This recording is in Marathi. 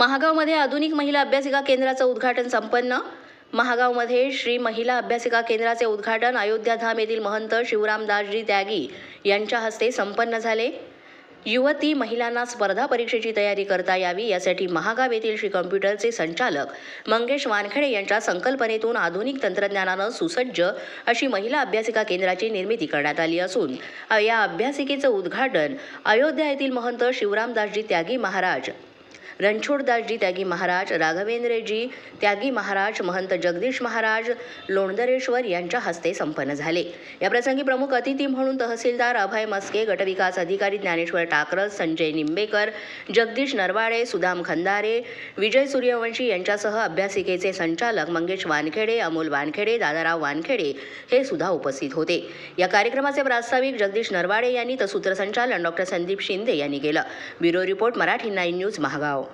महागावमध्ये आधुनिक महिला अभ्यासिका केंद्राचं उद्घाटन संपन्न। महागावमध्ये श्री महिला अभ्यासिका केंद्राचे उद्घाटन अयोध्याधाम येथील महंत शिवरामदासजी त्यागी यांच्या हस्ते संपन्न झाले। युवती महिलांना स्पर्धा परीक्षेची तयारी करता यावी यासाठी महागाव येथील श्री कॉम्प्युटरचे संचालक मंगेश वानखेडे यांच्या संकल्पनेतून आधुनिक तंत्रज्ञानानं सुसज्ज अशी महिला अभ्यासिका केंद्राची निर्मिती करण्यात आली असून या अभ्यासिकेचं उद्घाटन अयोध्या येथील महंत शिवरामदासजी त्यागी महाराज, रणछोडदासजी त्यागी महाराज, राघवेंद्रजी त्यागी महाराज, महंत जगदीश महाराज लोणदरेश्वर यांच्या हस्ते संपन्न झाले। या प्रसंगी प्रमुख अतिथी म्हणून तहसीलदार अभय मस्के, गटविकास अधिकारी ज्ञानेश्वर टाकरस, संजय निंबेकर, जगदीश नरवाडे, सुदाम खंदारे, विजय सूर्यवंशी यांच्यासह अभ्यासिकेचे संचालक मंगेश वानखेडे, अमोल वानखेडे, दादाराव वानखेडे हे सुद्धा उपस्थित होते। या कार्यक्रमाचे प्रास्ताविक जगदीश नरवाडे यांनी तर सूत्रसंचालन डॉक्टर संदीप शिंदे यांनी केलं। Bureau report, Marathi 9 news, Mahagaon.